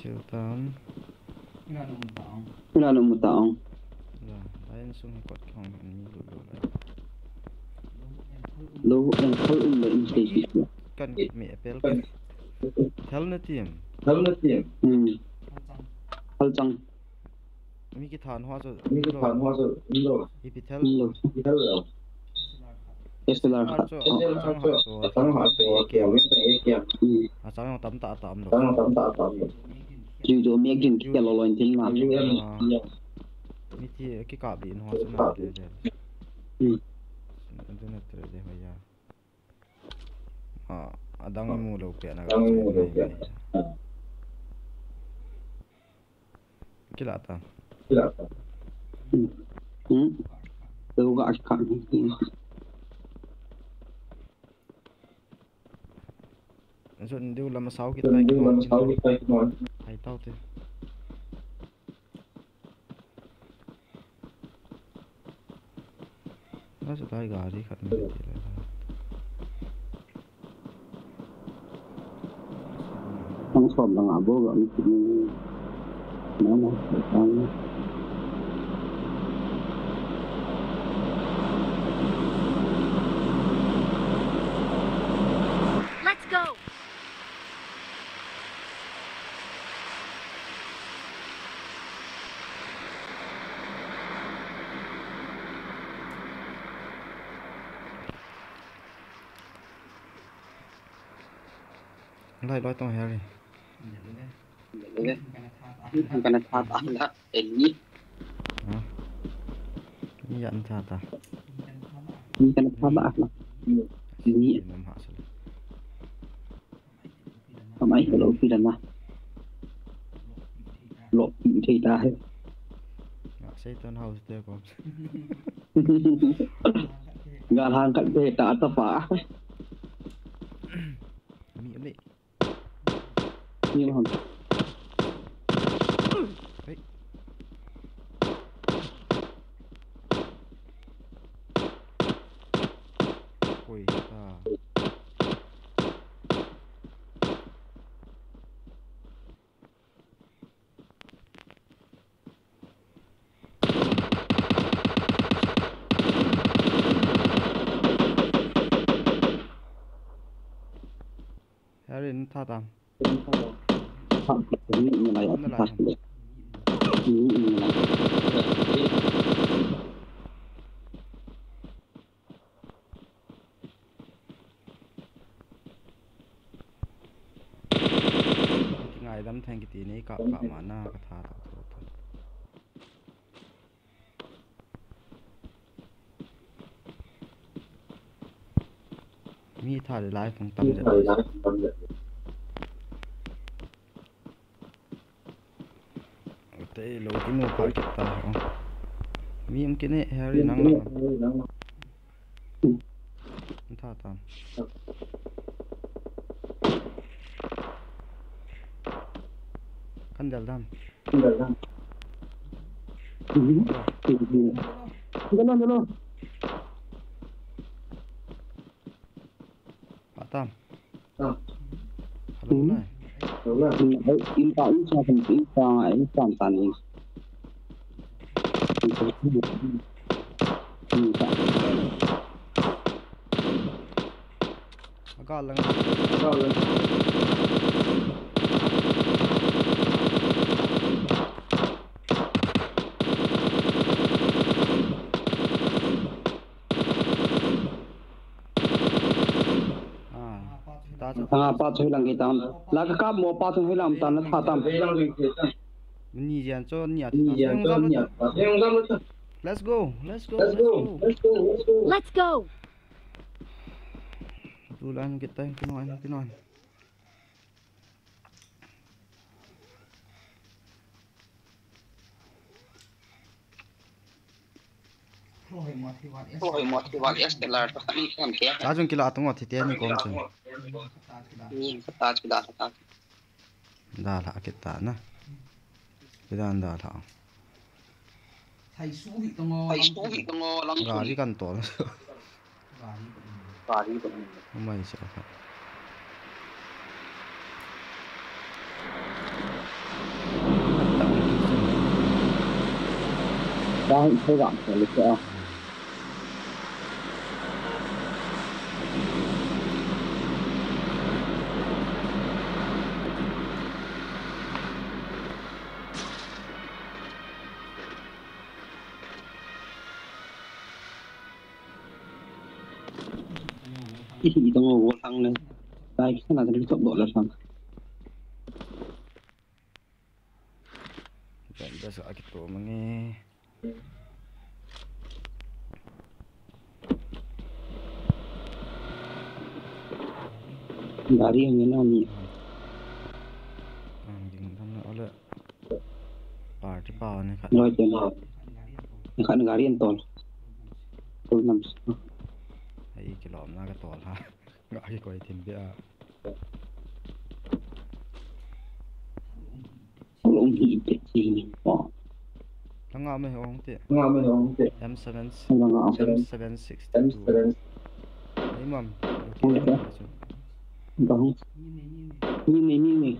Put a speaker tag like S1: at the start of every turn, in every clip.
S1: Chilton.
S2: Ina no mutaong.
S1: Ya, lain sung hikot kong ini dulu lah.
S2: Lo yang khol le in station.
S1: Kan mi apel kan. Hal na tiam.
S2: Halchang.
S1: Mi ki than hoa so. Ipitel.
S2: SLR.
S1: Asal yang tam tak tam lo.
S2: Ju mekin ki lo loin tin ma.
S1: Mi ti ki ka bi hoa so na de de. Internet de de ho ya. Adang mu lo pe na. Kila ta.
S2: Tôi gọi cặn
S1: rồi điều làm sao kita ikut hai tahu tu masuk tay gari kat ni
S2: không sòm là ngã bố gọi nó
S3: Let's go.
S1: Loi tong Harry.
S2: Bukan apa lah, ini.
S1: Ni yan ta ta.
S2: Ini kan apa lah? Ini. Máy của lỗ phi đàn mà lỗ thì ta hết
S1: xây tân house there con
S2: gà hàng cạnh về ta phá
S1: mỹ mỹ
S2: như hòn
S1: ôi ta Harry tha tam.
S2: Ini mulai atas. Ini mulai.
S1: Ngày đâm thành cái tí này cả mà na cả tha thôi. Mi tha để lại phong tâm vậy. Tây lối cái mùa phải cái ta không? Mi em cái này Harry năng lắm. Tha tam. Kan dalam.
S2: Dulu.
S1: Pak Tam. Halo này.
S2: In tạo in cho thành in cho ấy toàn tàn đi.
S1: Agak lang.
S2: Pa thôi lang kita. Lah ka mo pa thôi lang tan na tha tam.
S1: Ni jan cho niat.
S2: Let's
S1: Let's go.
S3: Let's go.
S1: Tulan kita yang kinon.
S2: Ôi một cái vạt SLR đi còn kia.
S1: Ajung kila atong ati tiyan ni komchen.
S2: Kata.
S1: Dala kita na. Bidan dala.
S4: Thầy sú vị tông lắm.
S1: Gari kan to.
S2: Gari.
S1: Mai siya.
S2: Đó, thấy gọn phải lịch sự. Cái gì tao ngồi vô thăng lên. Đây, cái nào tao tốc độ là xong.
S1: Ganda sa akit ko mga
S2: Gari yang ini ni.
S1: Ding tham na ole party pa ni khat
S2: Rồi tiền. Khăn gari yang tol. Tôi nằm.
S1: ai kilom na ka tol ha ga ki koi thim bia
S2: Ông gì cái gì bỏ.
S1: nga me hong te M7
S2: Không ngọ.
S1: M762 ai mam
S2: Vâng. Nhìn.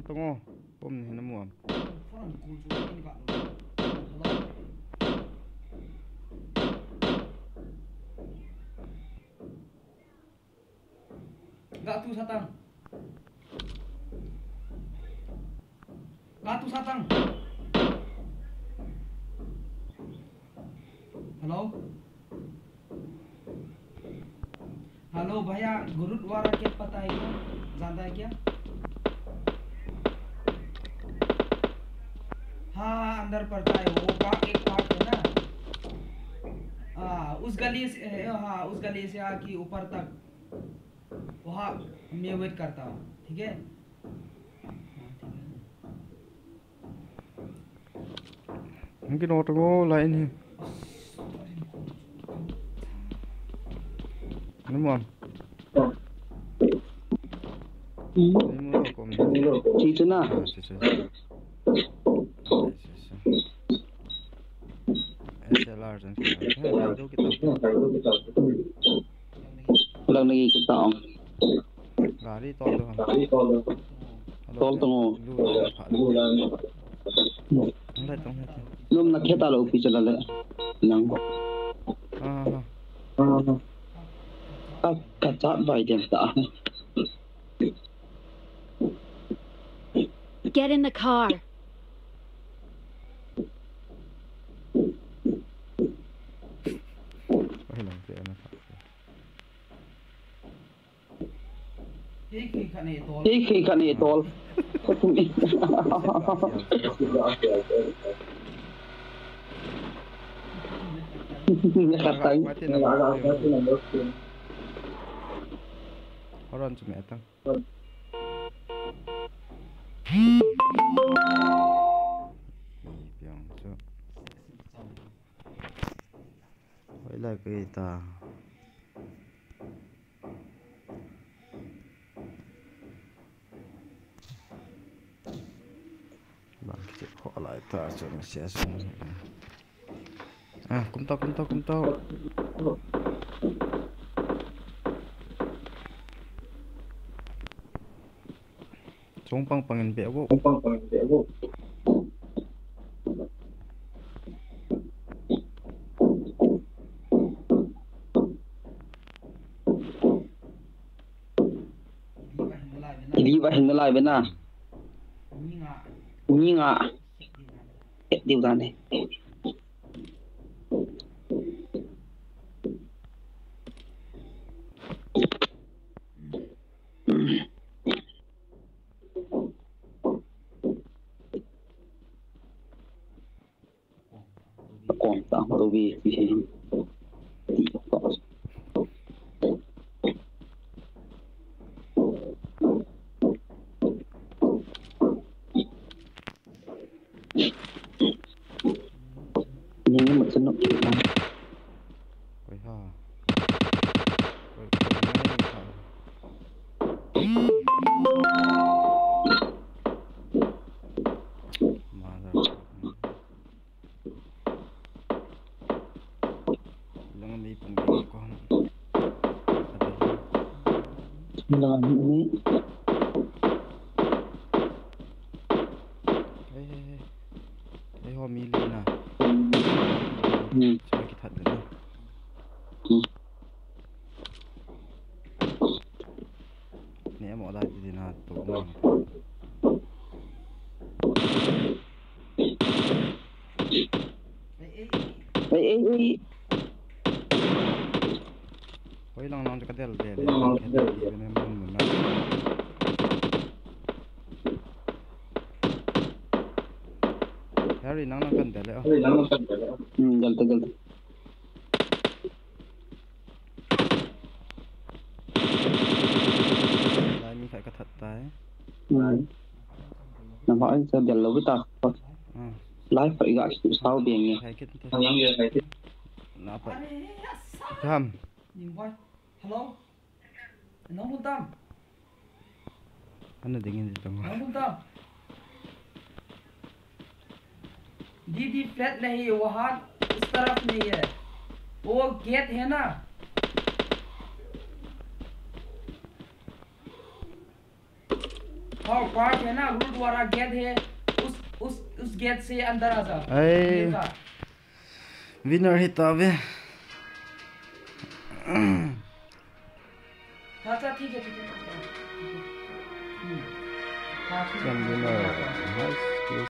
S1: tunggu bom ni na mo
S4: Gatu satang. Hello भैया, गुरुद्वारा के पता है क्या? जानता है क्या? हाँ, अंदर पड़ता है वो का एक पार्ट है ना। उस गली से आके ऊपर तक वहाँ मैं वेट करता हूँ, ठीक है?
S1: mungkin auto lain ni Naman.
S2: Dito na.
S1: SLR dan
S2: Walang nakikita ako.
S1: Gari todo.
S2: Tol tungo.
S1: Ang
S2: Nung nakita lo pizza lang. Kacat vài điểm tạ.
S3: Get in the car.
S2: Khi khăn này tol. Nakatay.
S1: Horon sumetang. Piang so. Wala kita. Bang kita hola ita so masih asum. Kumtau. Sumpang pangin bego.
S2: Hindi ba hinalay ba na? Uni nga. Di ba ne? Conta dobi di cosa. Ini macam nak kita.
S1: Oi ha. Oi.
S2: Là ini.
S1: Hey ho mi li na. Cho cái thật nữa. Nè mỏ đại thì là tổ ngon.
S2: Ê.
S1: Ôi lòng lòng cho cái đèn để bên em muốn nào. Harry nắng cần để lại.
S2: Jal.
S1: Lại mình phải cái thật tay.
S2: Nam hỏi sao jal lâu với ta. Lái phải gãi sau biển nhỉ.
S1: Hay cái
S2: Thằng nhang người phải.
S1: nó phải.
S4: Aduh, ya salah.
S1: Tham.
S4: Ning boy. Hello. Nong Buntam.
S1: Ano dingin dito mo?
S4: Nong Buntam. दीदी फ्लैट नहीं है वहाँ उस तरफ नहीं है वो गेट है ना हाँ पार्क है ना गुरुद्वारा गेट है उस गेट से अंदर आ जा
S1: Ay. Winner hit av.
S4: अच्छा ठीक है
S1: Yan winner. Nice.